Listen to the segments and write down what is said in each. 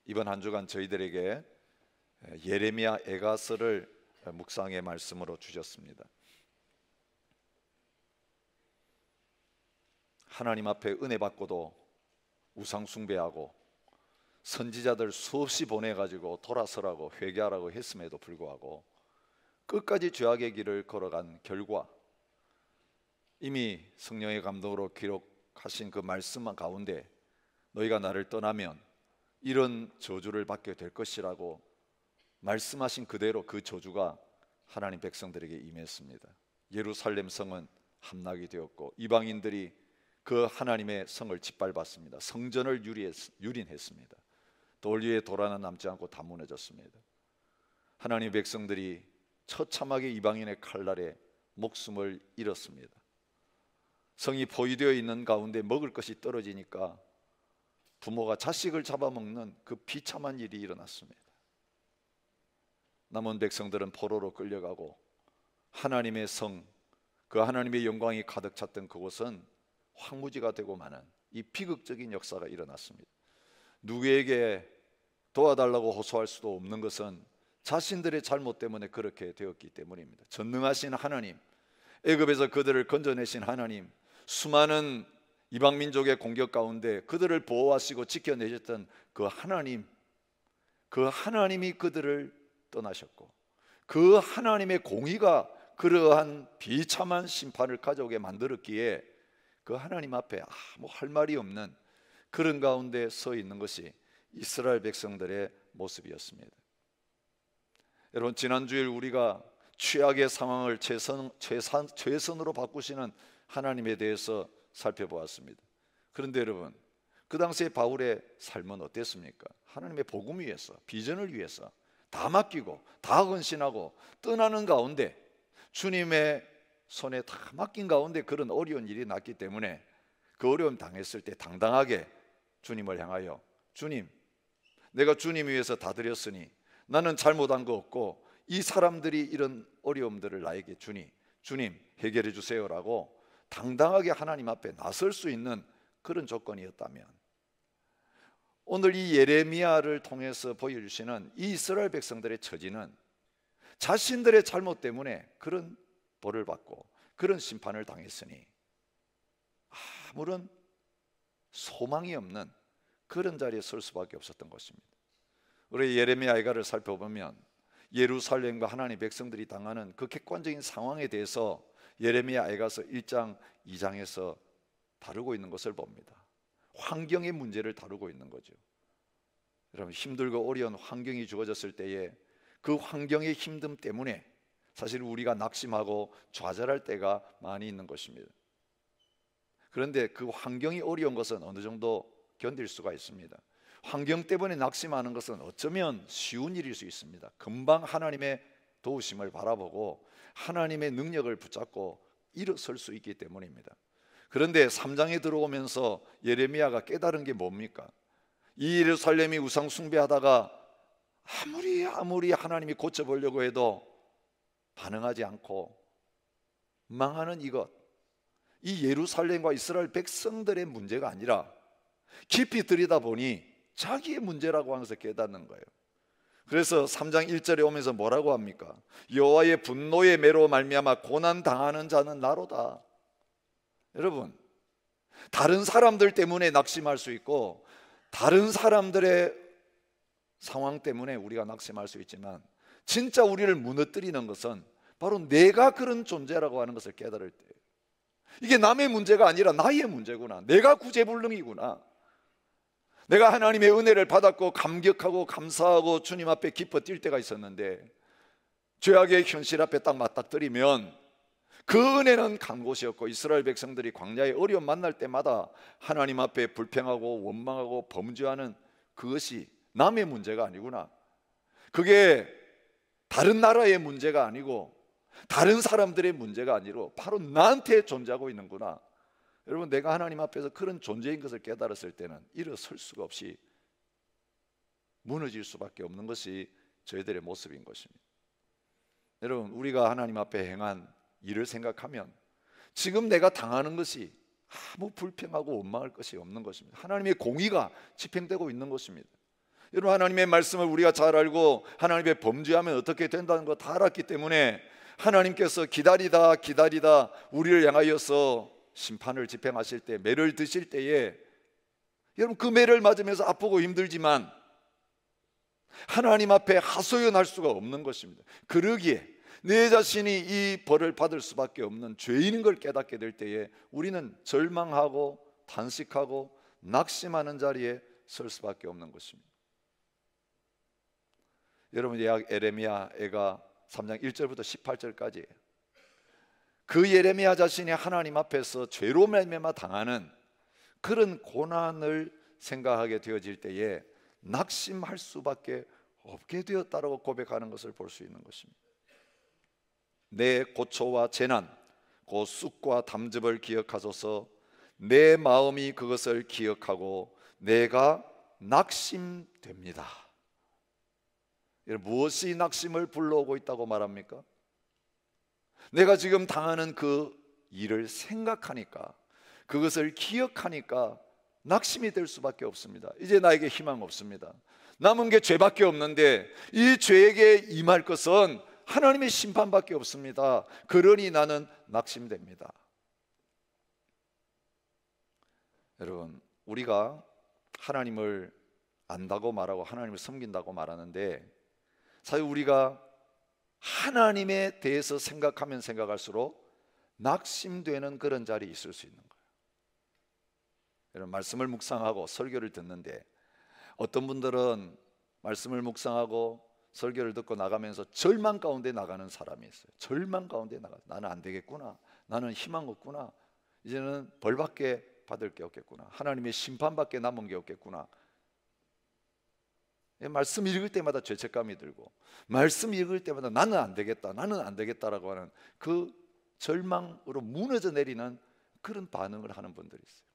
이번 한 주간 저희들에게 예레미야 애가서를 묵상의 말씀으로 주셨습니다. 하나님 앞에 은혜 받고도 우상 숭배하고 선지자들 수없이 보내가지고 돌아서라고 회개하라고 했음에도 불구하고 끝까지 죄악의 길을 걸어간 결과, 이미 성령의 감동으로 기록하신 그 말씀만 가운데 너희가 나를 떠나면 이런 저주를 받게 될 것이라고 말씀하신 그대로 그 저주가 하나님 백성들에게 임했습니다. 예루살렘 성은 함락이 되었고 이방인들이 그 하나님의 성을 짓밟았습니다. 성전을 유린했습니다. 돌 위에 돌 하나 남지 않고 다 무너졌습니다. 하나님 백성들이 처참하게 이방인의 칼날에 목숨을 잃었습니다. 성이 포위되어 있는 가운데 먹을 것이 떨어지니까 부모가 자식을 잡아먹는 그 비참한 일이 일어났습니다. 남은 백성들은 포로로 끌려가고 하나님의 성, 그 하나님의 영광이 가득 찼던 그곳은 황무지가 되고 마는 이 비극적인 역사가 일어났습니다. 누구에게 도와달라고 호소할 수도 없는 것은 자신들의 잘못 때문에 그렇게 되었기 때문입니다. 전능하신 하나님, 애굽에서 그들을 건져내신 하나님, 수많은 이방 민족의 공격 가운데 그들을 보호하시고 지켜내셨던 그 하나님, 그 하나님이 그들을 떠나셨고 그 하나님의 공의가 그러한 비참한 심판을 가져오게 만들었기에 그 하나님 앞에 아무 할 말이 없는 그런 가운데 서 있는 것이 이스라엘 백성들의 모습이었습니다. 여러분, 지난주일 우리가 최악의 상황을 최선으로 바꾸시는 하나님에 대해서 살펴보았습니다. 그런데 여러분, 그 당시에 바울의 삶은 어땠습니까? 하나님의 복음 위해서, 비전을 위해서 다 맡기고 다 헌신하고 떠나는 가운데 주님의 손에 다 맡긴 가운데 그런 어려운 일이 났기 때문에 그 어려움 당했을 때 당당하게 주님을 향하여, 주님, 내가 주님 위해서 다 드렸으니 나는 잘못한 거 없고 이 사람들이 이런 어려움들을 나에게 주니 주님 해결해 주세요라고 당당하게 하나님 앞에 나설 수 있는 그런 조건이었다면, 오늘 이 예레미야를 통해서 보여주시는 이 이스라엘 백성들의 처지는 자신들의 잘못 때문에 그런 벌을 받고 그런 심판을 당했으니 아무런 소망이 없는 그런 자리에 설 수밖에 없었던 것입니다. 우리 예레미야 애가를 살펴보면 예루살렘과 하나님 백성들이 당하는 그 객관적인 상황에 대해서 예레미야 애가서 1장 2장에서 다루고 있는 것을 봅니다. 환경의 문제를 다루고 있는 거죠. 여러분, 힘들고 어려운 환경이 주어졌을 때에 그 환경의 힘듦 때문에 사실 우리가 낙심하고 좌절할 때가 많이 있는 것입니다. 그런데 그 환경이 어려운 것은 어느 정도 견딜 수가 있습니다. 환경 때문에 낙심하는 것은 어쩌면 쉬운 일일 수 있습니다. 금방 하나님의 도우심을 바라보고 하나님의 능력을 붙잡고 일어설 수 있기 때문입니다. 그런데 3장에 들어오면서 예레미야가 깨달은 게 뭡니까? 이 예루살렘이 우상 숭배하다가 아무리 하나님이 고쳐보려고 해도 반응하지 않고 망하는 이것, 이 예루살렘과 이스라엘 백성들의 문제가 아니라 깊이 들여다보니 자기의 문제라고 하면서 깨닫는 거예요. 그래서 3장 1절에 오면서 뭐라고 합니까? 여호와의 분노의 매로 말미암아 고난 당하는 자는 나로다. 여러분, 다른 사람들 때문에 낙심할 수 있고 다른 사람들의 상황 때문에 우리가 낙심할 수 있지만 진짜 우리를 무너뜨리는 것은 바로 내가 그런 존재라고 하는 것을 깨달을 때, 이게 남의 문제가 아니라 나의 문제구나, 내가 구제불능이구나, 내가 하나님의 은혜를 받았고 감격하고 감사하고 주님 앞에 기뻐 뛸 때가 있었는데 죄악의 현실 앞에 딱 맞닥뜨리면 그 은혜는 간 곳이었고, 이스라엘 백성들이 광야의 어려움 만날 때마다 하나님 앞에 불평하고 원망하고 범죄하는 그것이 남의 문제가 아니구나, 그게 다른 나라의 문제가 아니고 다른 사람들의 문제가 아니고 바로 나한테 존재하고 있는구나. 여러분, 내가 하나님 앞에서 그런 존재인 것을 깨달았을 때는 일어설 수가 없이 무너질 수밖에 없는 것이 저희들의 모습인 것입니다. 여러분, 우리가 하나님 앞에 행한 일을 생각하면 지금 내가 당하는 것이 아무 불평하고 원망할 것이 없는 것입니다. 하나님의 공의가 집행되고 있는 것입니다. 여러분, 하나님의 말씀을 우리가 잘 알고 하나님의 범죄하면 어떻게 된다는 거 다 알았기 때문에 하나님께서 기다리다 우리를 향하여서 심판을 집행하실 때, 매를 드실 때에 여러분, 그 매를 맞으면서 아프고 힘들지만 하나님 앞에 하소연할 수가 없는 것입니다. 그러기에 내 자신이 이 벌을 받을 수밖에 없는 죄인인 걸 깨닫게 될 때에 우리는 절망하고 탄식하고 낙심하는 자리에 설 수밖에 없는 것입니다. 여러분, 예약 예레미야가 3장 1절부터 18절까지 그 예레미야 자신이 하나님 앞에서 죄로 말미암아 당하는 그런 고난을 생각하게 되어질 때에 낙심할 수밖에 없게 되었다라고 고백하는 것을 볼 수 있는 것입니다. 내 고초와 재난, 곧 쑥과 담즙을 기억하소서. 내 마음이 그것을 기억하고 내가 낙심됩니다. 무엇이 낙심을 불러오고 있다고 말합니까? 내가 지금 당하는 그 일을 생각하니까, 그것을 기억하니까 낙심이 될 수밖에 없습니다. 이제 나에게 희망 없습니다. 남은 게 죄밖에 없는데 이 죄에게 임할 것은 하나님의 심판밖에 없습니다. 그러니 나는 낙심됩니다. 여러분, 우리가 하나님을 안다고 말하고 하나님을 섬긴다고 말하는데, 사실 우리가 하나님에 대해서 생각하면 생각할수록 낙심되는 그런 자리에 있을 수 있는 거예요. 여러분, 말씀을 묵상하고 설교를 듣는데 어떤 분들은 말씀을 묵상하고 설교를 듣고 나가면서 절망 가운데 나가는 사람이 있어요. 절망 가운데 나가, 나는 안 되겠구나, 나는 희망 없구나, 이제는 벌밖에 받을 게 없겠구나, 하나님의 심판밖에 남은 게 없겠구나. 말씀 읽을 때마다 죄책감이 들고, 말씀 읽을 때마다 나는 안 되겠다, 나는 안 되겠다라고 하는 그 절망으로 무너져 내리는 그런 반응을 하는 분들이 있어요.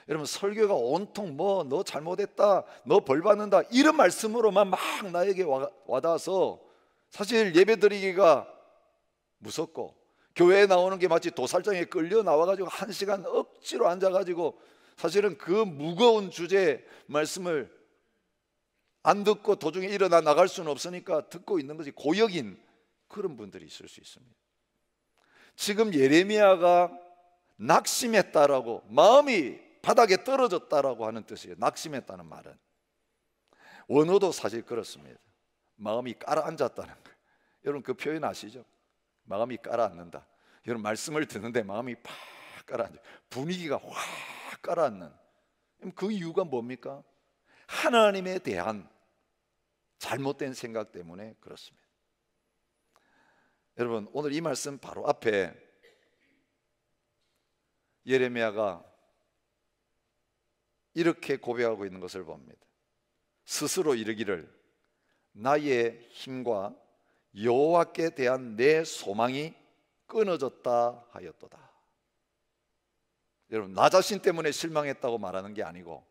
여러분, 설교가 온통 뭐 너 잘못했다, 너 벌 받는다, 이런 말씀으로만 막 나에게 와닿아서 사실 예배드리기가 무섭고, 교회에 나오는 게 마치 도살장에 끌려 나와가지고 1시간 억지로 앉아가지고 사실은 그 무거운 주제의 말씀을 안 듣고 도중에 일어나 나갈 수는 없으니까 듣고 있는 것이 고역인 그런 분들이 있을 수 있습니다. 지금 예레미야가 낙심했다라고, 마음이 바닥에 떨어졌다라고 하는 뜻이에요. 낙심했다는 말은 원어도 사실 그렇습니다. 마음이 깔아앉았다는 거예요. 여러분, 그 표현 아시죠? 마음이 깔아앉는다. 여러분, 말씀을 듣는데 마음이 팍 깔아앉아, 분위기가 확 깔아앉는. 그 이유가 뭡니까? 하나님에 대한 잘못된 생각 때문에 그렇습니다. 여러분, 오늘 이 말씀 바로 앞에 예레미야가 이렇게 고백하고 있는 것을 봅니다. 스스로 이르기를 나의 힘과 여호와께 대한 내 소망이 끊어졌다 하였도다. 여러분, 나 자신 때문에 실망했다고 말하는 게 아니고,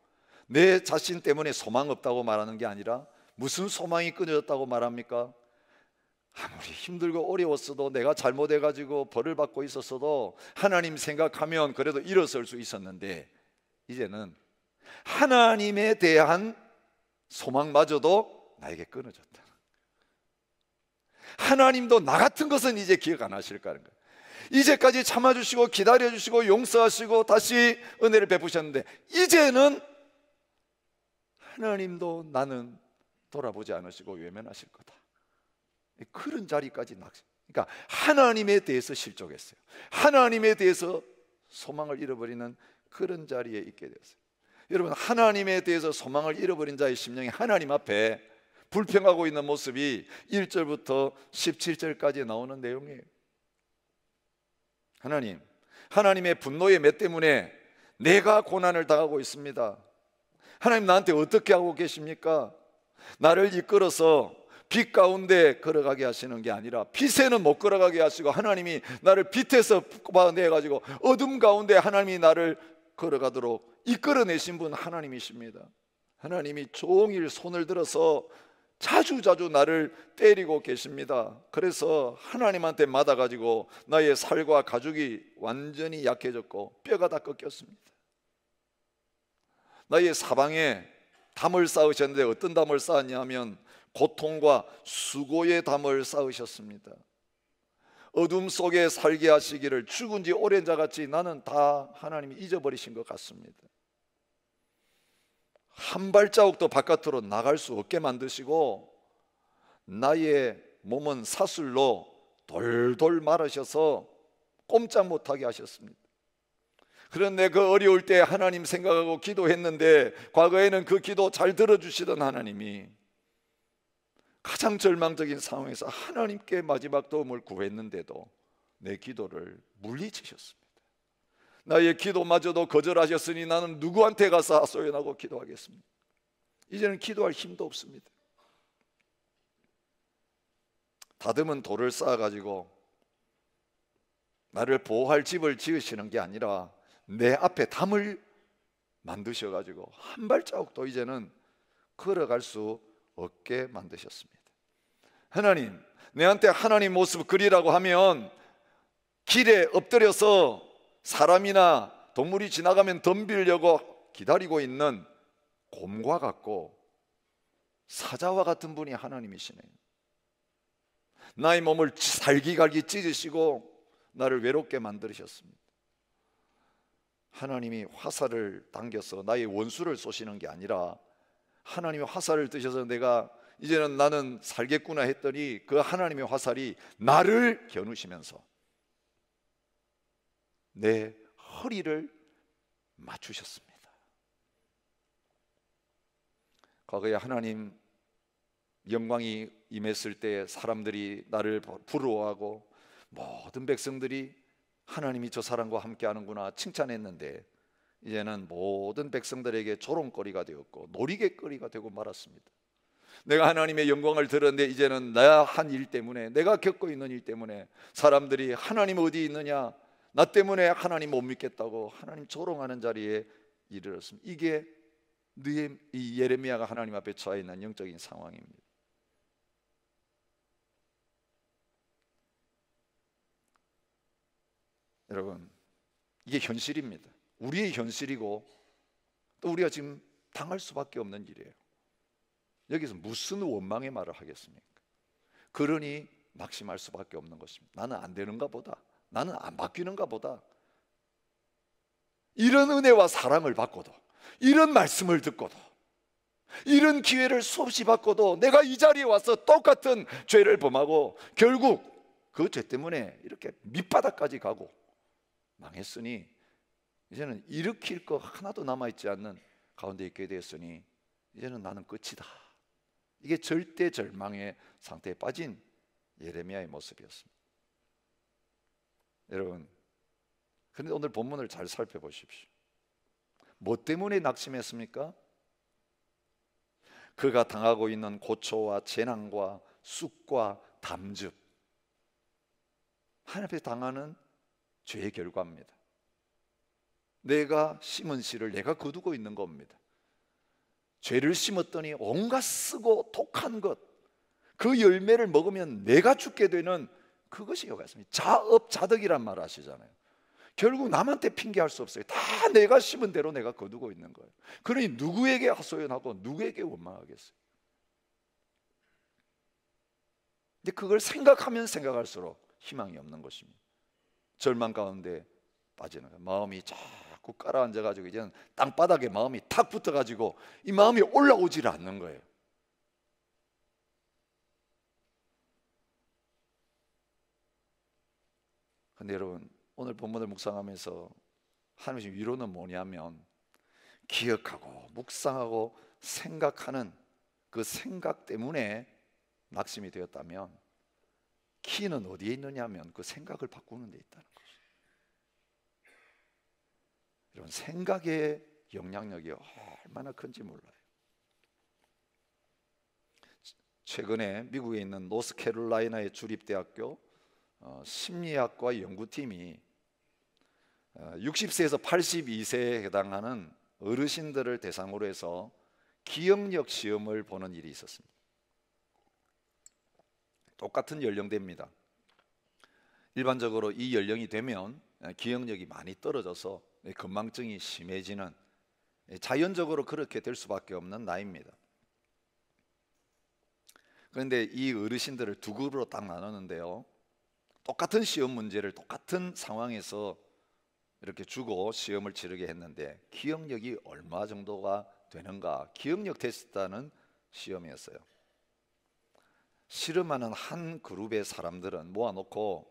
내 자신 때문에 소망 없다고 말하는 게 아니라, 무슨 소망이 끊어졌다고 말합니까? 아무리 힘들고 어려웠어도, 내가 잘못해가지고 벌을 받고 있었어도 하나님 생각하면 그래도 일어설 수 있었는데, 이제는 하나님에 대한 소망마저도 나에게 끊어졌다. 하나님도 나 같은 것은 이제 기억 안 하실까 하는 거예요. 이제까지 참아주시고 기다려주시고 용서하시고 다시 은혜를 베푸셨는데, 이제는 하나님도 나는 돌아보지 않으시고 외면하실 거다. 그런 자리까지 낙심. 그러니까 하나님에 대해서 실족했어요. 하나님에 대해서 소망을 잃어버리는 그런 자리에 있게 되었어요. 여러분, 하나님에 대해서 소망을 잃어버린 자의 심령이 하나님 앞에 불평하고 있는 모습이 1절부터 17절까지 나오는 내용이에요. 하나님의 분노의 매 때문에 내가 고난을 당하고 있습니다. 하나님, 나한테 어떻게 하고 계십니까? 나를 이끌어서 빛 가운데 걸어가게 하시는 게 아니라 빛에는 못 걸어가게 하시고, 하나님이 나를 빛에서 뽑아내가지고 어둠 가운데 하나님이 나를 걸어가도록 이끌어내신 분 하나님이십니다. 하나님이 종일 손을 들어서 자주자주 나를 때리고 계십니다. 그래서 하나님한테 맞아가지고 나의 살과 가죽이 완전히 약해졌고 뼈가 다 꺾였습니다. 나의 사방에 담을 쌓으셨는데 어떤 담을 쌓았냐면 고통과 수고의 담을 쌓으셨습니다. 어둠 속에 살게 하시기를 죽은 지 오랜 자같이 나는 다 하나님이 잊어버리신 것 같습니다. 한 발자국도 바깥으로 나갈 수 없게 만드시고 나의 몸은 사슬로 돌돌 말으셔서 꼼짝 못하게 하셨습니다. 그런데 그 어려울 때 하나님 생각하고 기도했는데 과거에는 그 기도 잘 들어주시던 하나님이 가장 절망적인 상황에서 하나님께 마지막 도움을 구했는데도 내 기도를 물리치셨습니다. 나의 기도마저도 거절하셨으니 나는 누구한테 가서 하소연하고 기도하겠습니까? 이제는 기도할 힘도 없습니다. 다듬은 돌을 쌓아가지고 나를 보호할 집을 지으시는 게 아니라 내 앞에 담을 만드셔가지고 한 발자국도 이제는 걸어갈 수 없게 만드셨습니다. 하나님, 내한테 하나님 모습 그리라고 하면 길에 엎드려서 사람이나 동물이 지나가면 덤비려고 기다리고 있는 곰과 같고 사자와 같은 분이 하나님이시네요. 나의 몸을 살기갈기 찢으시고 나를 외롭게 만드셨습니다. 하나님이 화살을 당겨서 나의 원수를 쏘시는 게 아니라 하나님이 화살을 드셔서 내가 이제는 나는 살겠구나 했더니 그 하나님의 화살이 나를 겨누시면서 내 허리를 맞추셨습니다. 과거에 하나님 영광이 임했을 때 사람들이 나를 부러워하고 모든 백성들이 하나님이 저 사람과 함께 하는구나 칭찬했는데 이제는 모든 백성들에게 조롱거리가 되었고 놀이개거리가 되고 말았습니다. 내가 하나님의 영광을 들었는데 이제는 나 한 일 때문에, 내가 겪고 있는 일 때문에 사람들이 하나님 어디 있느냐, 나 때문에 하나님 못 믿겠다고 하나님 조롱하는 자리에 이르렀습니다. 이게 이 예레미야가 하나님 앞에 처해 있는 영적인 상황입니다. 여러분, 이게 현실입니다. 우리의 현실이고 또 우리가 지금 당할 수밖에 없는 일이에요. 여기서 무슨 원망의 말을 하겠습니까? 그러니 낙심할 수밖에 없는 것입니다. 나는 안 되는가 보다, 나는 안 바뀌는가 보다. 이런 은혜와 사랑을 받고도, 이런 말씀을 듣고도, 이런 기회를 수없이 받고도 내가 이 자리에 와서 똑같은 죄를 범하고 결국 그 죄 때문에 이렇게 밑바닥까지 가고 망했으니 이제는 일으킬 거 하나도 남아있지 않는 가운데 있게 되었으니 이제는 나는 끝이다. 이게 절대 절망의 상태에 빠진 예레미야의 모습이었습니다. 여러분, 그런데 오늘 본문을 잘 살펴보십시오. 뭐 때문에 낙심했습니까? 그가 당하고 있는 고초와 재난과 쑥과 담즙, 하나님 앞에 당하는 죄의 결과입니다. 내가 심은 씨를 내가 거두고 있는 겁니다. 죄를 심었더니 온갖 쓰고 독한 것, 그 열매를 먹으면 내가 죽게 되는 그것이 여기 있습니다. 자업자득이란 말 아시잖아요. 결국 남한테 핑계할 수 없어요. 다 내가 심은 대로 내가 거두고 있는 거예요. 그러니 누구에게 하소연하고 누구에게 원망하겠어요? 근데 그걸 생각하면 생각할수록 희망이 없는 것입니다. 절망 가운데 빠지는 거예요. 마음이 자꾸 깔아앉아가지고 이제는 땅바닥에 마음이 탁 붙어가지고 이 마음이 올라오질 않는 거예요. 근데 여러분, 오늘 본문을 묵상하면서 하나님의 위로는 뭐냐면 기억하고 묵상하고 생각하는 그 생각 때문에 낙심이 되었다면 키는 어디에 있느냐 하면 그 생각을 바꾸는 데 있다는 거죠. 이런 생각의 영향력이 얼마나 큰지 몰라요. 최근에 미국에 있는 노스캐롤라이나의 주립대학교 심리학과 연구팀이 60세에서 82세에 해당하는 어르신들을 대상으로 해서 기억력 시험을 보는 일이 있었습니다. 똑같은 연령대입니다. 일반적으로 이 연령이 되면 기억력이 많이 떨어져서 건망증이 심해지는 자연적으로 그렇게 될 수밖에 없는 나이입니다. 그런데 이 어르신들을 두 그룹으로 딱 나누는데요, 똑같은 시험 문제를 똑같은 상황에서 이렇게 주고 시험을 치르게 했는데 기억력이 얼마 정도가 되는가, 기억력 테스트하는 시험이었어요. 실험하는 한 그룹의 사람들은 모아놓고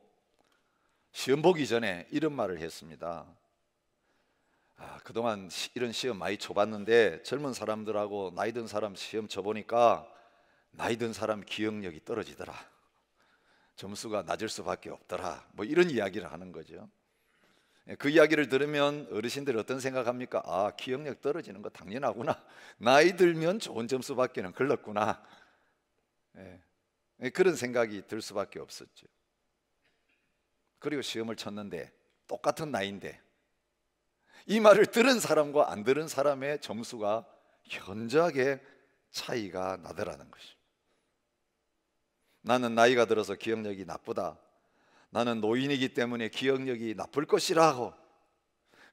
시험 보기 전에 이런 말을 했습니다. 그동안 이런 시험 많이 쳐봤는데 젊은 사람들하고 나이 든 사람 시험 쳐보니까 나이 든 사람 기억력이 떨어지더라, 점수가 낮을 수밖에 없더라, 뭐 이런 이야기를 하는 거죠. 그 이야기를 들으면 어르신들이 어떤 생각합니까? 기억력 떨어지는 거 당연하구나, 나이 들면 좋은 점수밖에는 걸렀구나, 그런 생각이 들 수밖에 없었죠. 그리고 시험을 쳤는데 똑같은 나이인데 이 말을 들은 사람과 안 들은 사람의 점수가 현저하게 차이가 나더라는 것이죠. 나는 나이가 들어서 기억력이 나쁘다, 나는 노인이기 때문에 기억력이 나쁠 것이라고,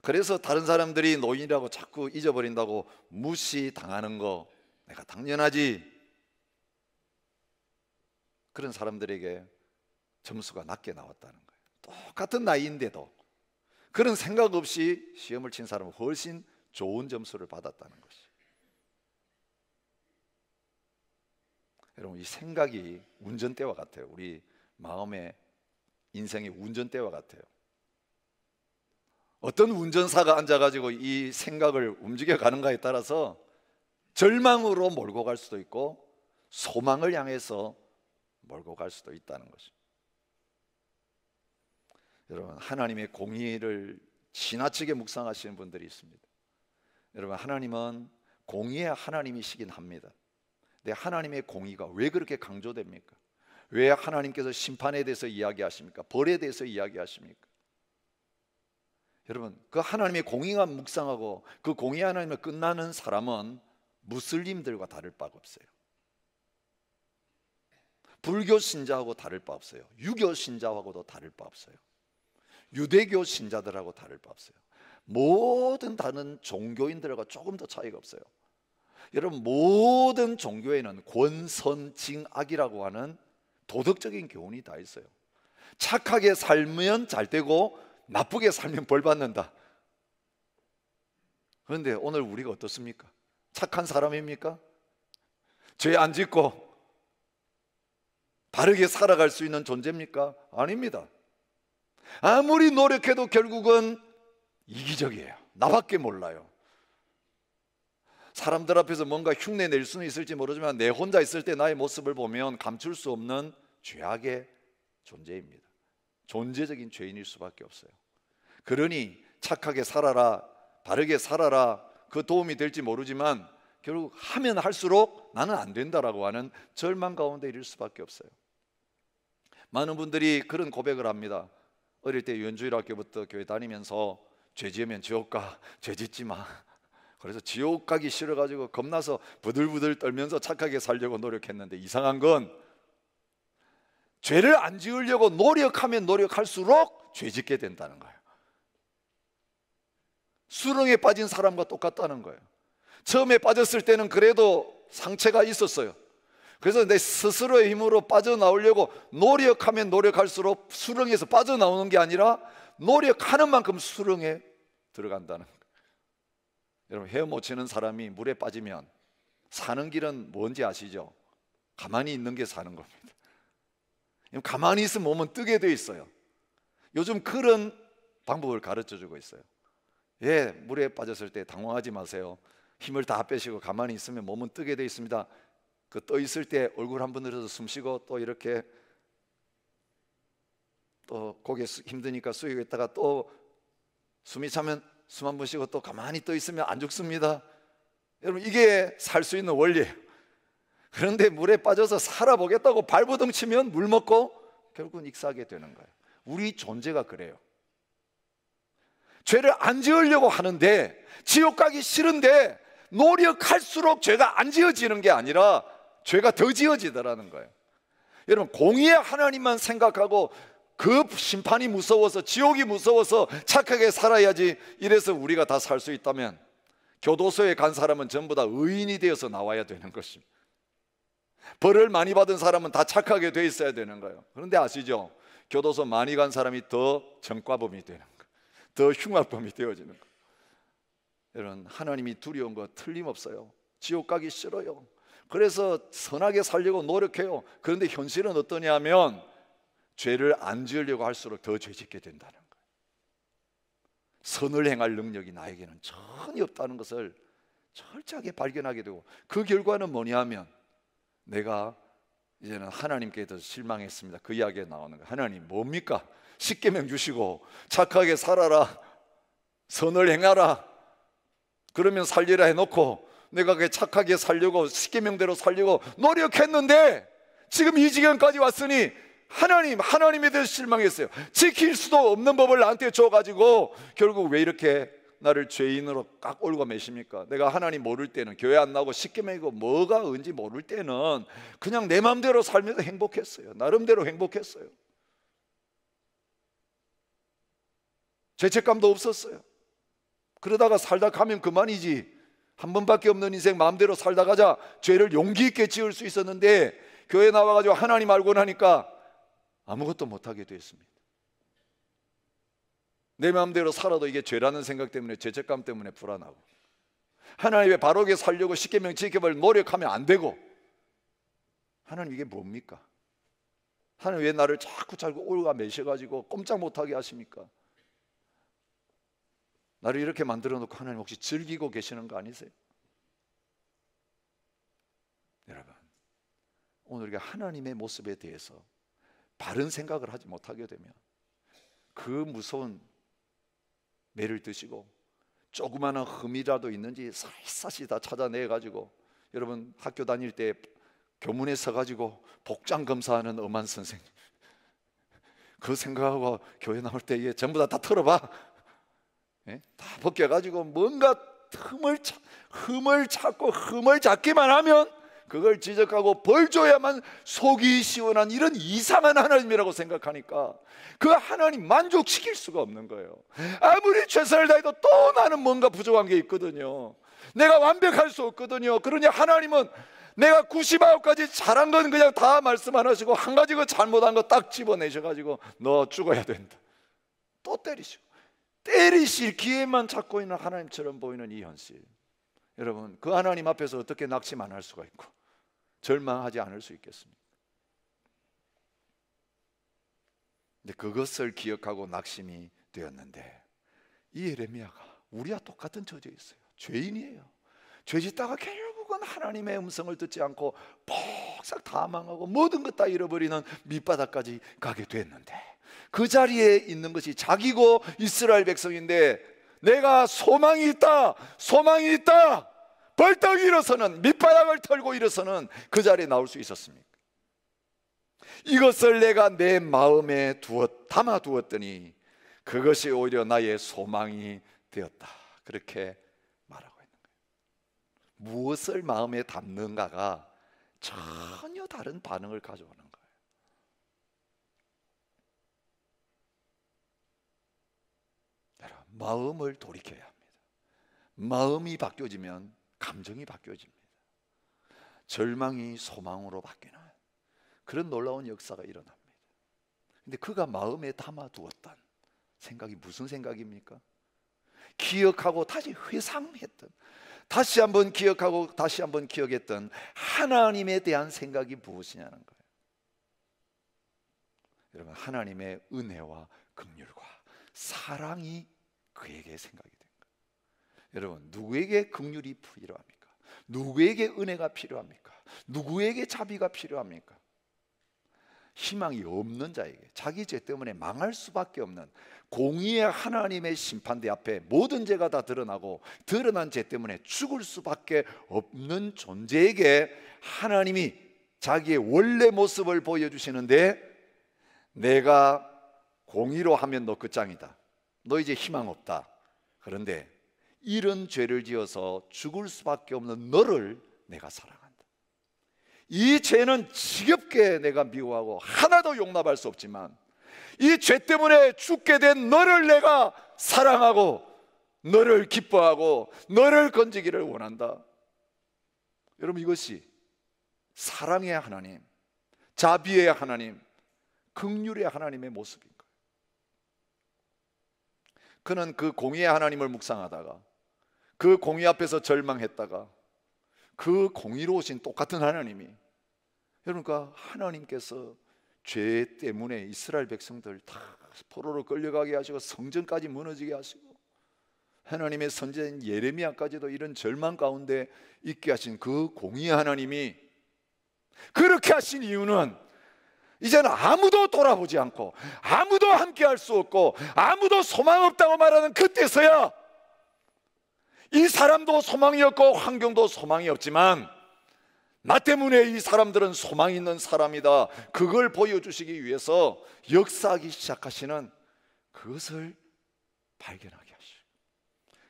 그래서 다른 사람들이 노인이라고 자꾸 잊어버린다고 무시당하는 거 내가 당연하지, 그런 사람들에게 점수가 낮게 나왔다는 거예요. 똑같은 나이인데도 그런 생각 없이 시험을 친 사람은 훨씬 좋은 점수를 받았다는 것이. 여러분, 이 생각이 운전대와 같아요. 우리 마음의 인생의 운전대와 같아요. 어떤 운전사가 앉아가지고 이 생각을 움직여 가는가에 따라서 절망으로 몰고 갈 수도 있고 소망을 향해서 몰고 갈 수도 있다는 것입니다. 여러분, 하나님의 공의를 지나치게 묵상하시는 분들이 있습니다. 여러분, 하나님은 공의의 하나님이시긴 합니다. 근데 하나님의 공의가 왜 그렇게 강조됩니까? 왜 하나님께서 심판에 대해서 이야기하십니까? 벌에 대해서 이야기하십니까? 여러분, 그 하나님의 공의가 묵상하고 그 공의 하나님을 끝나는 사람은 무슬림들과 다를 바가 없어요. 불교 신자하고 다를 바 없어요. 유교 신자하고도 다를 바 없어요. 유대교 신자들하고 다를 바 없어요. 모든 다른 종교인들과 조금 더 차이가 없어요. 여러분, 모든 종교에는 권선징악이라고 하는 도덕적인 교훈이 다 있어요. 착하게 살면 잘 되고 나쁘게 살면 벌 받는다. 그런데 오늘 우리가 어떻습니까? 착한 사람입니까? 죄 안 짓고 바르게 살아갈 수 있는 존재입니까? 아닙니다. 아무리 노력해도 결국은 이기적이에요. 나밖에 몰라요. 사람들 앞에서 뭔가 흉내 낼 수는 있을지 모르지만 내 혼자 있을 때 나의 모습을 보면 감출 수 없는 죄악의 존재입니다. 존재적인 죄인일 수밖에 없어요. 그러니 착하게 살아라, 바르게 살아라, 그 도움이 될지 모르지만 결국 하면 할수록 나는 안 된다라고 하는 절망 가운데 이를 수밖에 없어요. 많은 분들이 그런 고백을 합니다. 어릴 때 연주일학교부터 교회 다니면서 죄 지으면 지옥 가, 죄 짓지 마. 그래서 지옥 가기 싫어가지고 겁나서 부들부들 떨면서 착하게 살려고 노력했는데 이상한 건 죄를 안 지으려고 노력하면 노력할수록 죄 짓게 된다는 거예요. 수렁에 빠진 사람과 똑같다는 거예요. 처음에 빠졌을 때는 그래도 상처가 있었어요. 그래서 내 스스로의 힘으로 빠져나오려고 노력하면 노력할수록 수렁에서 빠져나오는 게 아니라 노력하는 만큼 수렁에 들어간다는 거예요. 여러분, 헤엄 못 치는 사람이 물에 빠지면 사는 길은 뭔지 아시죠? 가만히 있는 게 사는 겁니다. 가만히 있으면 몸은 뜨게 돼 있어요. 요즘 그런 방법을 가르쳐 주고 있어요. 물에 빠졌을 때 당황하지 마세요. 힘을 다 빼시고 가만히 있으면 몸은 뜨게 돼 있습니다. 그 떠 있을 때 얼굴 한번 들어서 숨 쉬고 또 이렇게 또 고개 힘드니까 숙이고 있다가 또 숨이 차면 숨 한 번 쉬고 또 가만히 떠 있으면 안 죽습니다. 여러분, 이게 살 수 있는 원리예요. 그런데 물에 빠져서 살아보겠다고 발버둥 치면 물 먹고 결국은 익사하게 되는 거예요. 우리 존재가 그래요. 죄를 안 지으려고 하는데, 지옥 가기 싫은데 노력할수록 죄가 안 지어지는 게 아니라 죄가 더 지어지더라는 거예요. 여러분, 공의의 하나님만 생각하고 그 심판이 무서워서, 지옥이 무서워서 착하게 살아야지 이래서 우리가 다 살 수 있다면 교도소에 간 사람은 전부 다 의인이 되어서 나와야 되는 것입니다. 벌을 많이 받은 사람은 다 착하게 돼 있어야 되는 거예요. 그런데 아시죠? 교도소 많이 간 사람이 더 전과범이 되는 거예요. 더 흉악범이 되어지는 거예요. 여러분, 하나님이 두려운 거 틀림없어요. 지옥 가기 싫어요. 그래서 선하게 살려고 노력해요. 그런데 현실은 어떠냐면 죄를 안 지으려고 할수록 더 죄짓게 된다는 거예요. 선을 행할 능력이 나에게는 전혀 없다는 것을 철저하게 발견하게 되고, 그 결과는 뭐냐면 내가 이제는 하나님께 더 실망했습니다. 그 이야기에 나오는 거예요. 하나님 뭡니까? 십계명 주시고 착하게 살아라, 선을 행하라, 그러면 살리라 해놓고 내가 그 착하게 살려고 십계명대로 살려고 노력했는데 지금 이 지경까지 왔으니 하나님에 대해서 실망했어요. 지킬 수도 없는 법을 나한테 줘가지고 결국 왜 이렇게 나를 죄인으로 깍 올고 매십니까? 내가 하나님 모를 때는, 교회 안 나오고 십계명이고 뭐가 뭔지 모를 때는 그냥 내 마음대로 살면서 행복했어요. 나름대로 행복했어요. 죄책감도 없었어요. 그러다가 살다 가면 그만이지, 한 번밖에 없는 인생 마음대로 살다 가자 죄를 용기 있게 지을 수 있었는데, 교회 나와가지고 하나님 알고 나니까 아무것도 못하게 됐습니다. 내 마음대로 살아도 이게 죄라는 생각 때문에, 죄책감 때문에 불안하고, 하나님 왜 바르게 살려고 십계명 지켜볼 노력하면 안 되고, 하나님 이게 뭡니까? 하나님 왜 나를 자꾸 올가 매셔가지고 꼼짝 못하게 하십니까? 나를 이렇게 만들어 놓고 하나님 혹시 즐기고 계시는 거 아니세요? 여러분, 오늘 우리가 하나님의 모습에 대해서 바른 생각을 하지 못하게 되면 그 무서운 매를 드시고 조그마한 흠이라도 있는지 살살이 다 찾아내가지고, 여러분 학교 다닐 때 교문에 서가지고 복장 검사하는 엄한 선생님, 그 생각하고 교회 나올 때 이게 전부 다 털어봐. 예? 다 벗겨가지고 뭔가 흠을 찾고 흠을 찾기만 하면 그걸 지적하고 벌 줘야만 속이 시원한 이런 이상한 하나님이라고 생각하니까 그 하나님 만족시킬 수가 없는 거예요. 아무리 최선을 다해도 또 나는 뭔가 부족한 게 있거든요. 내가 완벽할 수 없거든요. 그러니 하나님은 내가 99가지 잘한 건 그냥 다 말씀 안 하시고 한 가지 그 잘못한 거 딱 집어내셔가지고 너 죽어야 된다, 또 때리시고, 때리실 기회만 찾고 있는 하나님처럼 보이는 이 현실, 여러분 그 하나님 앞에서 어떻게 낙심만 할 수가 있고 절망하지 않을 수 있겠습니까? 근데 그것을 기억하고 낙심이 되었는데, 이 예레미야가 우리와 똑같은 처지에 있어요. 죄인이에요. 죄짓다가 결국은 하나님의 음성을 듣지 않고 폭삭 다 망하고 모든 것 다 잃어버리는 밑바닥까지 가게 됐는데, 그 자리에 있는 것이 자기고 이스라엘 백성인데, 내가 소망이 있다, 소망이 있다, 벌떡 일어서는, 밑바닥을 털고 일어서는 그 자리에 나올 수 있었습니까? 이것을 내가 내 마음에 담아두었더니 그것이 오히려 나의 소망이 되었다, 그렇게 말하고 있는 거예요. 무엇을 마음에 담는가가 전혀 다른 반응을 가져오는 거예요. 마음을 돌이켜야 합니다. 마음이 바뀌어지면 감정이 바뀌어집니다. 절망이 소망으로 바뀌는 그런 놀라운 역사가 일어납니다. 근데 그가 마음에 담아두었던 생각이 무슨 생각입니까? 기억하고 다시 회상했던, 다시 한번 기억하고 다시 한번 기억했던 하나님에 대한 생각이 무엇이냐는 거예요. 여러분, 하나님의 은혜와 긍휼과 사랑이 그에게 생각이 된 거예요. 여러분, 누구에게 긍휼이 필요합니까? 누구에게 은혜가 필요합니까? 누구에게 자비가 필요합니까? 희망이 없는 자에게, 자기 죄 때문에 망할 수밖에 없는 공의의 하나님의 심판대 앞에 모든 죄가 다 드러나고 드러난 죄 때문에 죽을 수밖에 없는 존재에게 하나님이 자기의 원래 모습을 보여주시는데, 내가 공의로 하면 너 끝장이다, 너 이제 희망 없다, 그런데 이런 죄를 지어서 죽을 수밖에 없는 너를 내가 사랑한다. 이 죄는 지겹게 내가 미워하고 하나도 용납할 수 없지만 이 죄 때문에 죽게 된 너를 내가 사랑하고 너를 기뻐하고 너를 건지기를 원한다. 여러분, 이것이 사랑의 하나님, 자비의 하나님, 긍휼의 하나님의 모습인 거예요. 그는 그 공의의 하나님을 묵상하다가 그 공의 앞에서 절망했다가 그 공의로우신 똑같은 하나님이, 여러분, 그 하나님께서 죄 때문에 이스라엘 백성들 다 포로로 끌려가게 하시고 성전까지 무너지게 하시고 하나님의 선지자인 예레미야까지도 이런 절망 가운데 있게 하신 그 공의의 하나님이 그렇게 하신 이유는 이제는 아무도 돌아보지 않고 아무도 함께 할 수 없고 아무도 소망 없다고 말하는 그때서야 이 사람도 소망이 없고 환경도 소망이 없지만 나 때문에 이 사람들은 소망 있는 사람이다, 그걸 보여주시기 위해서 역사하기 시작하시는 그것을 발견하게 하시고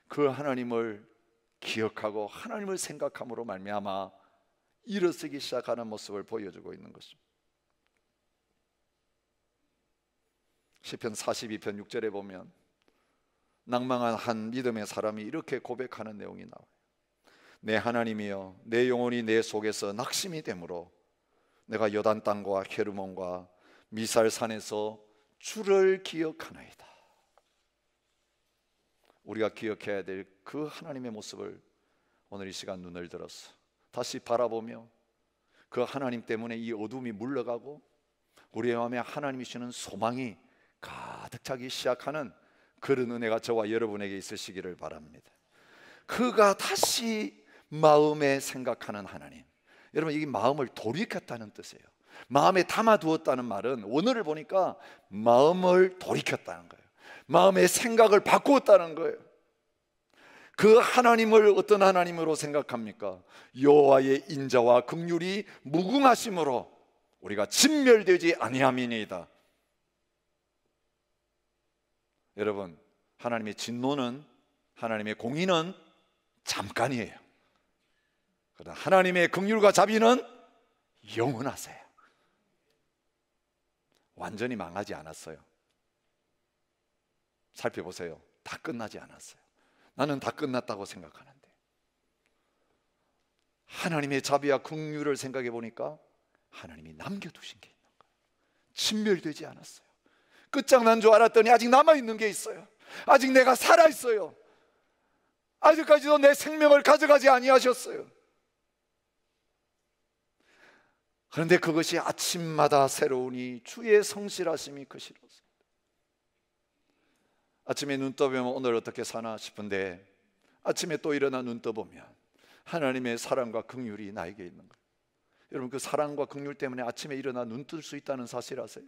그 하나님을 기억하고 하나님을 생각함으로 말미암아 일어서기 시작하는 모습을 보여주고 있는 것입니다. 시편 42편 6절에 보면 낭망한 한 믿음의 사람이 이렇게 고백하는 내용이 나와요. 내 하나님이여, 내 영혼이 내 속에서 낙심이 되므로 내가 요단 땅과 헤르몬과 미살산에서 주를 기억하나이다. 우리가 기억해야 될 그 하나님의 모습을 오늘 이 시간 눈을 들어서 다시 바라보며 그 하나님 때문에 이 어둠이 물러가고 우리의 마음에 하나님이 주시는 소망이 가득 차기 시작하는 그런 은혜가 저와 여러분에게 있으시기를 바랍니다. 그가 다시 마음에 생각하는 하나님. 여러분, 이게 마음을 돌이켰다는 뜻이에요. 마음에 담아두었다는 말은 오늘을 보니까 마음을 돌이켰다는 거예요. 마음의 생각을 바꾸었다는 거예요. 그 하나님을 어떤 하나님으로 생각합니까? 여호와의 인자와 긍휼이 무궁하심으로 우리가 진멸되지 아니함이니이다. 여러분, 하나님의 진노는, 하나님의 공의는 잠깐이에요. 그러나 하나님의 긍휼과 자비는 영원하세요. 완전히 망하지 않았어요. 살펴보세요. 다 끝나지 않았어요. 나는 다 끝났다고 생각하는데 하나님의 자비와 긍휼을 생각해 보니까 하나님이 남겨두신 게 있는 거예요. 진멸되지 않았어요. 끝장난 줄 알았더니 아직 남아있는 게 있어요. 아직 내가 살아있어요. 아직까지도 내 생명을 가져가지 아니하셨어요. 그런데 그것이 아침마다 새로우니 주의 성실하심이 크시로소이다. 아침에 눈 떠보면 오늘 어떻게 사나 싶은데 아침에 또 일어나 눈 떠보면 하나님의 사랑과 긍휼이 나에게 있는 거예요. 여러분, 그 사랑과 긍휼 때문에 아침에 일어나 눈 뜰 수 있다는 사실 아세요?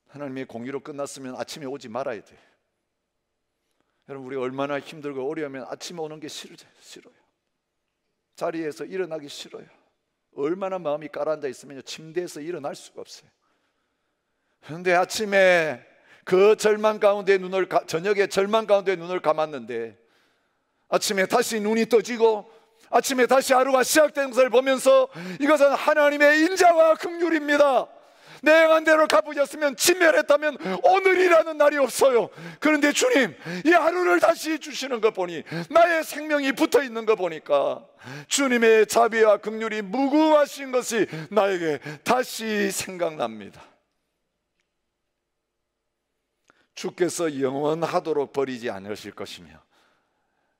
하나님의 공의로 끝났으면 아침에 오지 말아야 돼요. 여러분, 우리 얼마나 힘들고 어려우면 아침에 오는 게 싫어요. 자리에서 일어나기 싫어요. 얼마나 마음이 가라앉아 있으면 침대에서 일어날 수가 없어요. 그런데 아침에 그 절망 가운데 저녁에 절망 가운데 눈을 감았는데 아침에 다시 눈이 떠지고 아침에 다시 하루가 시작된 것을 보면서 이것은 하나님의 인자와 긍휼입니다. 내 행한 대로 갚으셨으면, 진멸했다면 오늘이라는 날이 없어요. 그런데 주님, 이 하루를 다시 주시는 것 보니, 나의 생명이 붙어있는 것 보니까 주님의 자비와 긍휼이 무궁하신 것이 나에게 다시 생각납니다. 주께서 영원하도록 버리지 않으실 것이며,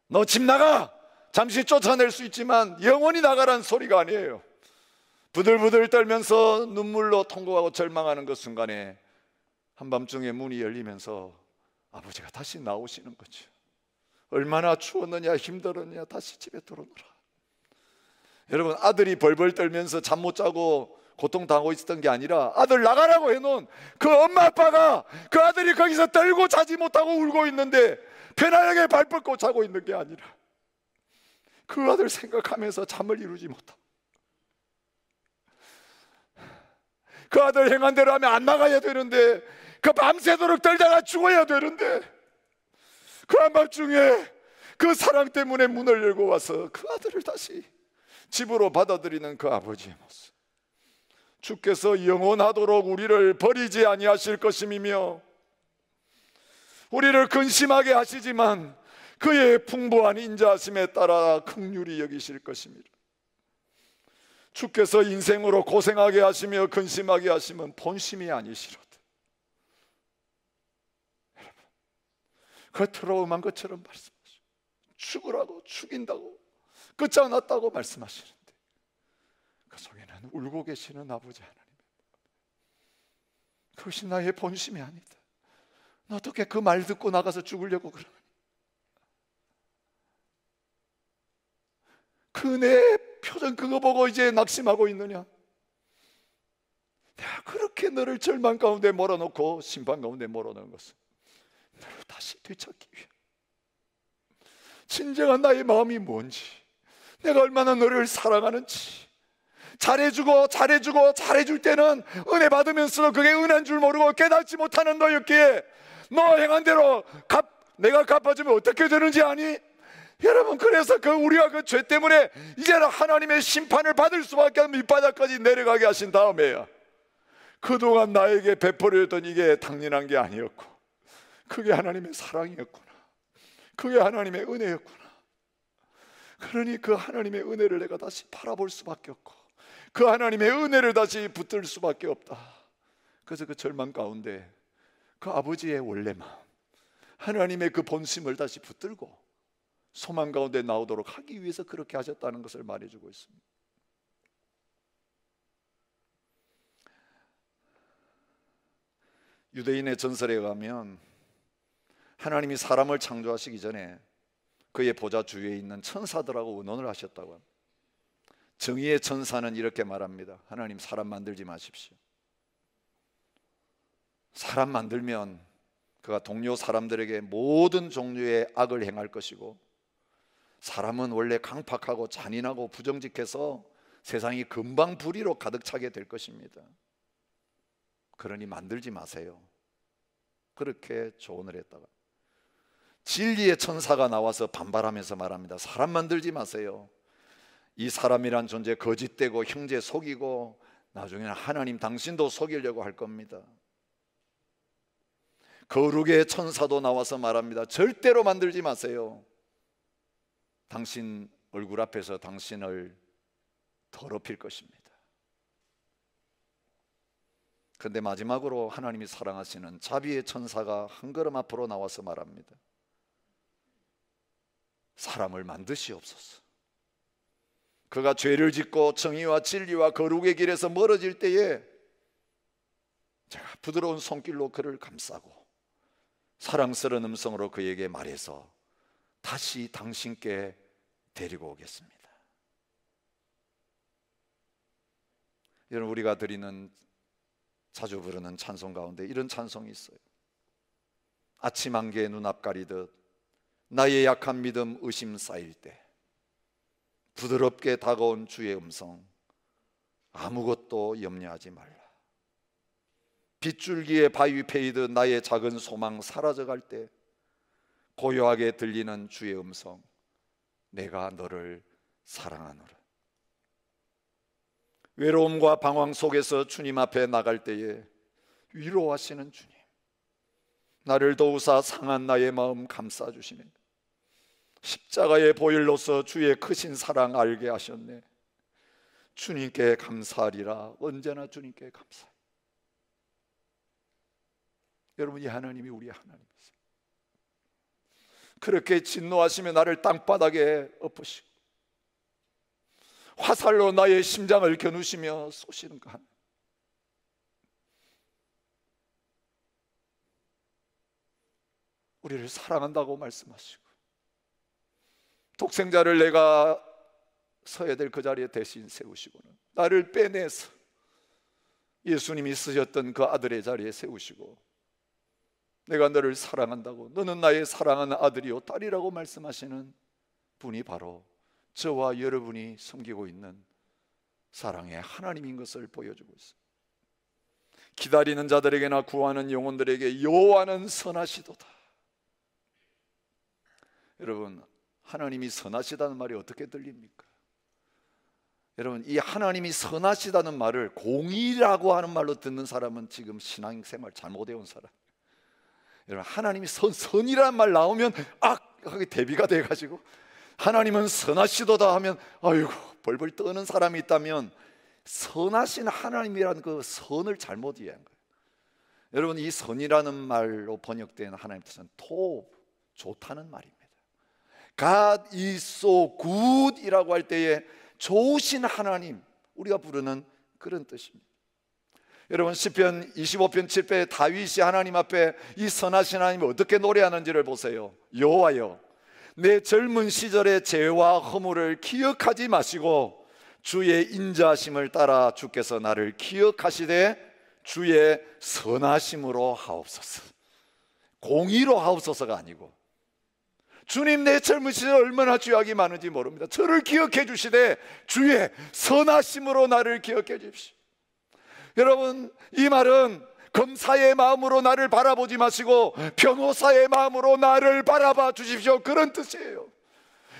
너 집 나가! 잠시 쫓아낼 수 있지만 영원히 나가라는 소리가 아니에요. 부들부들 떨면서 눈물로 통곡하고 절망하는 그 순간에 한밤중에 문이 열리면서 아버지가 다시 나오시는 거죠. 얼마나 추웠느냐, 힘들었느냐, 다시 집에 들어오너라. 여러분, 아들이 벌벌 떨면서 잠 못 자고 고통당하고 있었던 게 아니라 아들 나가라고 해놓은 그 엄마 아빠가 그 아들이 거기서 떨고 자지 못하고 울고 있는데 편안하게 발 뻗고 자고 있는 게 아니라 그 아들 생각하면서 잠을 이루지 못하고 그 아들 행한 대로 하면 안 나가야 되는데 그 밤새도록 떨다가 죽어야 되는데 그 한밤중에 그 사랑 때문에 문을 열고 와서 그 아들을 다시 집으로 받아들이는 그 아버지의 모습. 주께서 영원하도록 우리를 버리지 아니하실 것임이며 우리를 근심하게 하시지만 그의 풍부한 인자하심에 따라 긍휼히 여기실 것입니다. 주께서 인생으로 고생하게 하시며 근심하게 하시면 본심이 아니시로다. 여러분, 겉으로 험한 것처럼 말씀하시고 죽으라고, 죽인다고, 끝장났다고 말씀하시는데 그 속에는 울고 계시는 아버지 하나님, 그것이 나의 본심이 아니다. 너 어떻게 그 말 듣고 나가서 죽으려고 그러니? 그 내 표정 그거 보고 이제 낙심하고 있느냐? 내가 그렇게 너를 절망 가운데 몰아놓고 심판 가운데 몰아넣은 것은 너를 다시 되찾기 위해, 진정한 나의 마음이 뭔지, 내가 얼마나 너를 사랑하는지, 잘해주고 잘해줄 때는 은혜 받으면서도 그게 은혜인 줄 모르고 깨닫지 못하는 너였기에 너 행한 대로 내가 갚아주면 어떻게 되는지 아니? 여러분, 그래서 우리가 그 죄 때문에 이제는 하나님의 심판을 받을 수밖에 없는 밑바닥까지 내려가게 하신 다음에야 그동안 나에게 베풀어줬던 이게 당연한 게 아니었고 그게 하나님의 사랑이었구나, 그게 하나님의 은혜였구나. 그러니 그 하나님의 은혜를 내가 다시 바라볼 수밖에 없고 그 하나님의 은혜를 다시 붙들 수밖에 없다. 그래서 그 절망 가운데 그 아버지의 원래 마음, 하나님의 그 본심을 다시 붙들고 소망 가운데 나오도록 하기 위해서 그렇게 하셨다는 것을 말해주고 있습니다. 유대인의 전설에 가면 하나님이 사람을 창조하시기 전에 그의 보좌 주위에 있는 천사들하고 의논을 하셨다고 합니다. 정의의 천사는 이렇게 말합니다. 하나님, 사람 만들지 마십시오. 사람 만들면 그가 동료 사람들에게 모든 종류의 악을 행할 것이고 사람은 원래 강팍하고 잔인하고 부정직해서 세상이 금방 불의로 가득 차게 될 것입니다. 그러니 만들지 마세요. 그렇게 조언을 했다가 진리의 천사가 나와서 반발하면서 말합니다. 사람 만들지 마세요. 이 사람이란 존재 거짓되고 형제 속이고 나중에는 하나님 당신도 속이려고 할 겁니다. 거룩의 천사도 나와서 말합니다. 절대로 만들지 마세요. 당신 얼굴 앞에서 당신을 더럽힐 것입니다. 그런데 마지막으로 하나님이 사랑하시는 자비의 천사가 한 걸음 앞으로 나와서 말합니다. 사람을 만드시옵소서. 그가 죄를 짓고 정의와 진리와 거룩의 길에서 멀어질 때에 제가 부드러운 손길로 그를 감싸고 사랑스러운 음성으로 그에게 말해서 다시 당신께 데리고 오겠습니다. 여러분, 우리가 드리는, 자주 부르는 찬송 가운데 이런 찬송이 있어요. 아침 안개에 눈앞 가리듯 나의 약한 믿음 의심 쌓일 때 부드럽게 다가온 주의 음성, 아무것도 염려하지 말라. 빗줄기에 바위 패이듯 나의 작은 소망 사라져갈 때 고요하게 들리는 주의 음성, 내가 너를 사랑하노라. 외로움과 방황 속에서 주님 앞에 나갈 때에 위로하시는 주님, 나를 도우사 상한 나의 마음 감싸주시네. 십자가의 보혈로서 주의 크신 사랑 알게 하셨네. 주님께 감사하리라. 언제나 주님께 감사해. 여러분, 이 하나님이 우리 하나님이세요. 그렇게 진노하시며 나를 땅바닥에 엎으시고 화살로 나의 심장을 겨누시며 쏘시는 그 하나님, 우리를 사랑한다고 말씀하시고 독생자를 내가 서야 될 그 자리에 대신 세우시고는 나를 빼내서 예수님이 쓰셨던 그 아들의 자리에 세우시고 내가 너를 사랑한다고, 너는 나의 사랑하는 아들이요 딸이라고 말씀하시는 분이 바로 저와 여러분이 섬기고 있는 사랑의 하나님인 것을 보여주고 있습니다. 기다리는 자들에게나 구하는 영혼들에게 여호와는 선하시도다. 여러분, 하나님이 선하시다는 말이 어떻게 들립니까? 여러분, 이 하나님이 선하시다는 말을 공의라고 하는 말로 듣는 사람은 지금 신앙생활 잘못해온 사람. 여러분, 하나님이 선이라는 말 나오면 하게 대비가 돼가지고, 하나님은 선하시도다 하면 아이고 벌벌 떠는 사람이 있다면 선하신 하나님이라는 그 선을 잘못 이해한 거예요. 여러분, 이 선이라는 말로 번역된 하나님 뜻은 좋다는 말입니다. God is so good 이라고 할 때에 좋으신 하나님, 우리가 부르는 그런 뜻입니다. 여러분, 시편 25편 7편 다윗이 하나님 앞에 이 선하신 하나님을 어떻게 노래하는지를 보세요. 여호와여, 내 젊은 시절의 죄와 허물을 기억하지 마시고 주의 인자하심을 따라 주께서 나를 기억하시되 주의 선하심으로 하옵소서. 공의로 하옵소서가 아니고, 주님, 내 젊은 시절 얼마나 죄악이 많은지 모릅니다. 저를 기억해 주시되 주의 선하심으로 나를 기억해 주십시오. 여러분, 이 말은 검사의 마음으로 나를 바라보지 마시고 변호사의 마음으로 나를 바라봐 주십시오, 그런 뜻이에요.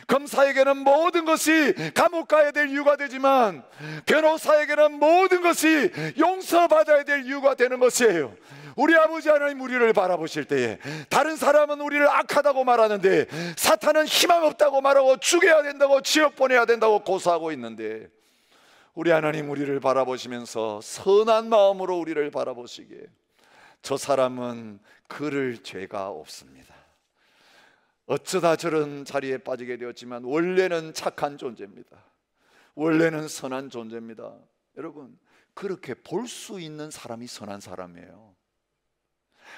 검사에게는 모든 것이 감옥 가야 될 이유가 되지만 변호사에게는 모든 것이 용서받아야 될 이유가 되는 것이에요. 우리 아버지 하나님 우리를 바라보실 때에 다른 사람은 우리를 악하다고 말하는데 사탄은 희망 없다고 말하고 죽여야 된다고 지옥 보내야 된다고 고소하고 있는데, 우리 하나님 우리를 바라보시면서 선한 마음으로 우리를 바라보시기에 저 사람은 그럴 죄가 없습니다. 어쩌다 저런 자리에 빠지게 되었지만 원래는 착한 존재입니다. 원래는 선한 존재입니다. 여러분, 그렇게 볼 수 있는 사람이 선한 사람이에요.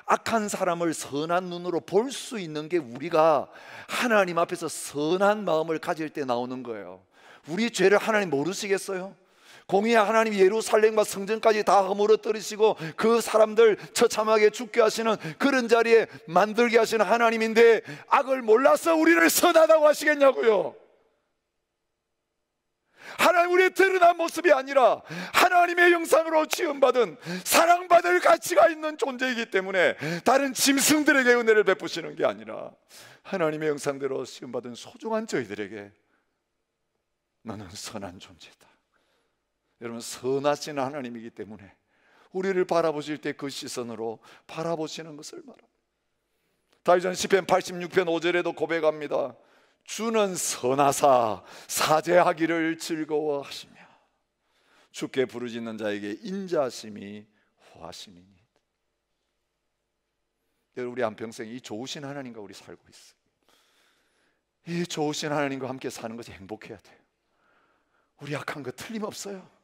악한 사람을 선한 눈으로 볼 수 있는 게 우리가 하나님 앞에서 선한 마음을 가질 때 나오는 거예요. 우리 죄를 하나님 모르시겠어요? 공의의 하나님 예루살렘과 성전까지 다 허물어뜨리시고 그 사람들 처참하게 죽게 하시는 그런 자리에 만들게 하시는 하나님인데 악을 몰라서 우리를 선하다고 하시겠냐고요. 하나님 우리의 드러난 모습이 아니라 하나님의 형상으로 지음받은 사랑받을 가치가 있는 존재이기 때문에 다른 짐승들에게 은혜를 베푸시는 게 아니라 하나님의 형상대로 지음받은 소중한 저희들에게 너는 선한 존재다. 여러분, 선하신 하나님이기 때문에 우리를 바라보실 때 그 시선으로 바라보시는 것을 말합니다. 다윗은 시편 86편 5절에도 고백합니다. 주는 선하사 사죄하기를 즐거워하시며 주께 부르짖는 자에게 인자하심이 후하심이니. 여러분, 우리 한평생 이 좋으신 하나님과 우리 살고 있어요. 이 좋으신 하나님과 함께 사는 것이 행복해야 돼요. 우리 약한 거 틀림없어요.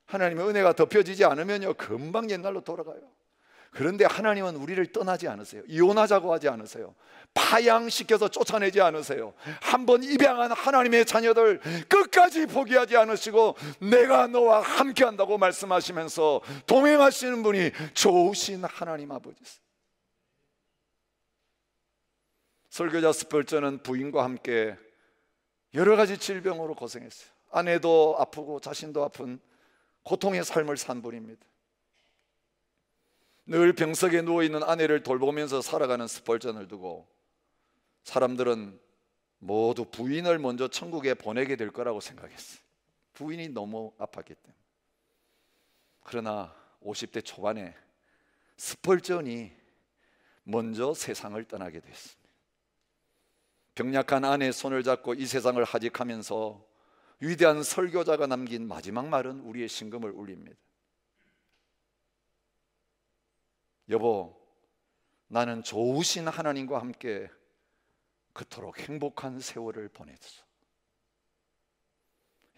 하나님의 은혜가 덮여지지 않으면요 금방 옛날로 돌아가요. 그런데 하나님은 우리를 떠나지 않으세요. 이혼하자고 하지 않으세요. 파양시켜서 쫓아내지 않으세요. 한번 입양한 하나님의 자녀들 끝까지 포기하지 않으시고 내가 너와 함께한다고 말씀하시면서 동행하시는 분이 좋으신 하나님 아버지세요. 설교자 스펄전은 부인과 함께 여러 가지 질병으로 고생했어요. 아내도 아프고 자신도 아픈 고통의 삶을 산 분입니다. 늘 병석에 누워있는 아내를 돌보면서 살아가는 스펄전을 두고 사람들은 모두 부인을 먼저 천국에 보내게 될 거라고 생각했어요. 부인이 너무 아팠기 때문에. 그러나 50대 초반에 스펄전이 먼저 세상을 떠나게 됐습니다. 병약한 아내의 손을 잡고 이 세상을 하직하면서 위대한 설교자가 남긴 마지막 말은 우리의 심금을 울립니다. 여보, 나는 좋으신 하나님과 함께 그토록 행복한 세월을 보냈어.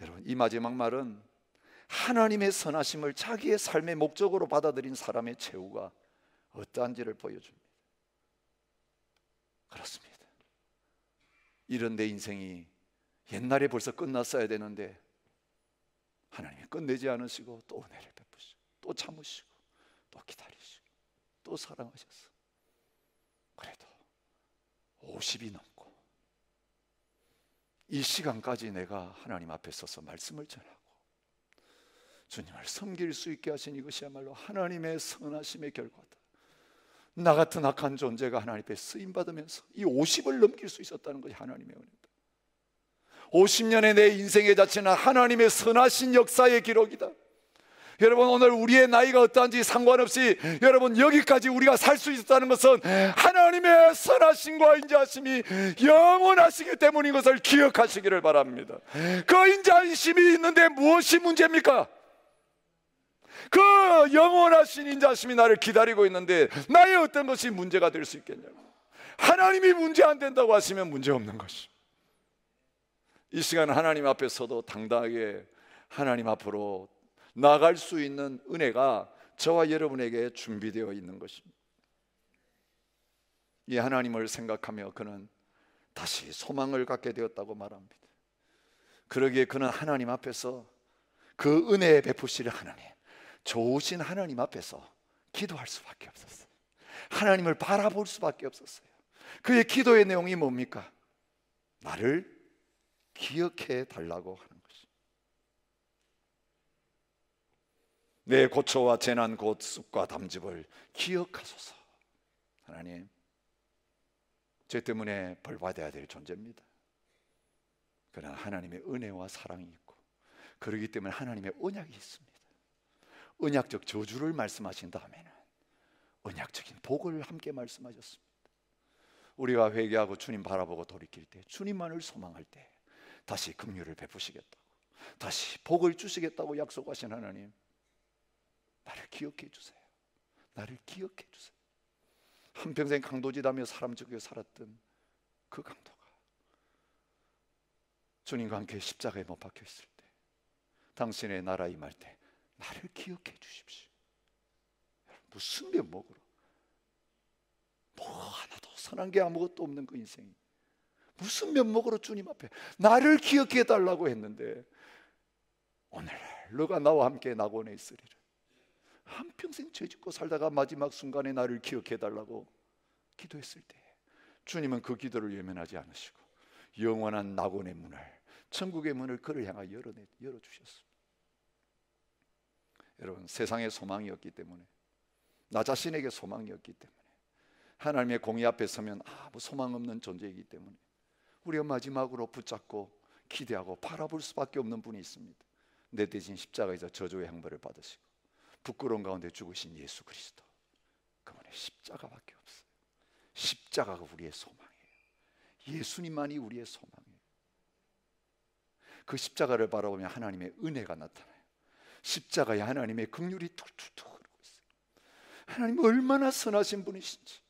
여러분, 이 마지막 말은 하나님의 선하심을 자기의 삶의 목적으로 받아들인 사람의 최후가 어떠한지를 보여줍니다. 그렇습니다. 이런 내 인생이 옛날에 벌써 끝났어야 되는데 하나님이 끝내지 않으시고 또 은혜를 베푸시고 또 참으시고 또 기다리시고 또 사랑하셨어. 그래도 50이 넘고 이 시간까지 내가 하나님 앞에 서서 말씀을 전하고 주님을 섬길 수 있게 하신 이것이야말로 하나님의 선하심의 결과다. 나 같은 악한 존재가 하나님 앞에 쓰임받으면서 이 50을 넘길 수 있었다는 것이 하나님의 은혜다. 50년의 내 인생의 자체는 하나님의 선하신 역사의 기록이다. 여러분, 오늘 우리의 나이가 어떠한지 상관없이 여러분, 여기까지 우리가 살 수 있었다는 것은 하나님의 선하심과 인자하심이 영원하시기 때문인 것을 기억하시기를 바랍니다. 그 인자하심이 있는데 무엇이 문제입니까? 그 영원하신 인자하심이 나를 기다리고 있는데 나의 어떤 것이 문제가 될 수 있겠냐고. 하나님이 문제 안 된다고 하시면 문제 없는 것이. 이 시간 하나님 앞에 서도 당당하게 하나님 앞으로 나갈 수 있는 은혜가 저와 여러분에게 준비되어 있는 것입니다. 이 하나님을 생각하며 그는 다시 소망을 갖게 되었다고 말합니다. 그러기에 그는 하나님 앞에서 그 은혜에 베푸시는 하나님, 좋으신 하나님 앞에서 기도할 수밖에 없었어요. 하나님을 바라볼 수밖에 없었어요. 그의 기도의 내용이 뭡니까? 나를 기억해 달라고 하는 것이. 내 고초와 재난 곧 습과 담즙을 기억하소서. 하나님, 죄 때문에 벌받아야 될 존재입니다. 그러나 하나님의 은혜와 사랑이 있고, 그러기 때문에 하나님의 언약이 있습니다. 언약적 저주를 말씀하신 다음에는 언약적인 복을 함께 말씀하셨습니다. 우리가 회개하고 주님 바라보고 돌이킬 때, 주님만을 소망할 때 다시 긍휼을 베푸시겠다고, 다시 복을 주시겠다고 약속하신 하나님, 나를 기억해 주세요. 나를 기억해 주세요. 한평생 강도짓하며 사람 죽여 살았던 그 강도가 주님과 함께 십자가에 못 박혀 있을 때, 당신의 나라 임할 때 나를 기억해 주십시오. 무슨 면목으로, 뭐 하나도 선한 게 아무것도 없는 그 인생이 무슨 면목으로 주님 앞에 나를 기억해 달라고 했는데, 오늘 너가 나와 함께 낙원에 있으리라. 한평생 죄짓고 살다가 마지막 순간에 나를 기억해 달라고 기도했을 때, 주님은 그 기도를 외면하지 않으시고 영원한 낙원의 문을, 천국의 문을 그를 향하여 열어주셨습니다. 여러분, 세상에 소망이 없기 때문에, 나 자신에게 소망이 없기 때문에, 하나님의 공의 앞에 서면 아무 소망 없는 존재이기 때문에 우리가 마지막으로 붙잡고 기대하고 바라볼 수밖에 없는 분이 있습니다. 내 대신 십자가에서 저주의 형벌을 받으시고 부끄러운 가운데 죽으신 예수 그리스도, 그분의 십자가밖에 없어요. 십자가가 우리의 소망이에요. 예수님만이 우리의 소망이에요. 그 십자가를 바라보면 하나님의 은혜가 나타나요. 십자가에 하나님의 긍휼이 툴툴툴 흐르고 있어요. 하나님 얼마나 선하신 분이신지.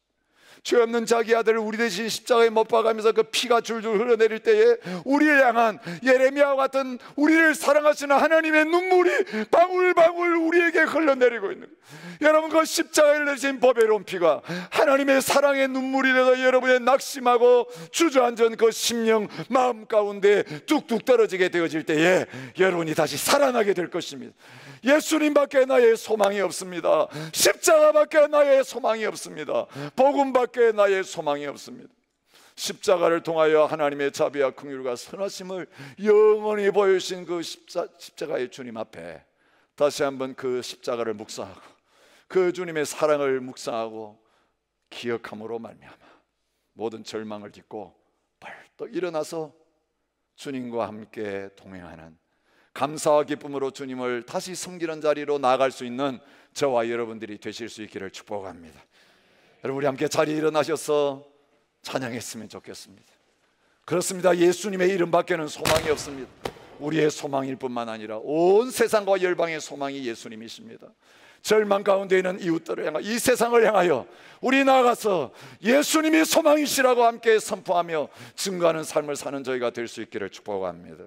죄 없는 자기 아들을 우리 대신 십자가에 못 박으면서 그 피가 줄줄 흘러내릴 때에 우리를 향한 예레미야와 같은 우리를 사랑하시는 하나님의 눈물이 방울방울 우리에게 흘러내리고 있는 거예요. 여러분, 그 십자가에 흘러진 보배로운 피가 하나님의 사랑의 눈물이 되어 여러분의 낙심하고 주저앉은 그 심령 마음 가운데 뚝뚝 떨어지게 되어질 때에 여러분이 다시 살아나게 될 것입니다. 예수님밖에 나의 소망이 없습니다. 십자가밖에 나의 소망이 없습니다. 복음밖에 나의 소망이 없습니다. 십자가를 통하여 하나님의 자비와 긍휼과 선하심을 영원히 보여주신 그 십자가의 주님 앞에 다시 한번 그 십자가를 묵상하고 그 주님의 사랑을 묵상하고 기억함으로 말미암아 모든 절망을 딛고 벌떡 일어나서 주님과 함께 동행하는, 감사와 기쁨으로 주님을 다시 섬기는 자리로 나아갈 수 있는 저와 여러분들이 되실 수 있기를 축복합니다. 여러분, 우리 함께 자리에 일어나셔서 찬양했으면 좋겠습니다. 그렇습니다. 예수님의 이름밖에는 소망이 없습니다. 우리의 소망일 뿐만 아니라 온 세상과 열방의 소망이 예수님이십니다. 절망 가운데 있는 이웃들을 향하여, 이 세상을 향하여 우리 나아가서 예수님이 소망이시라고 함께 선포하며 증거하는 삶을 사는 저희가 될 수 있기를 축복합니다.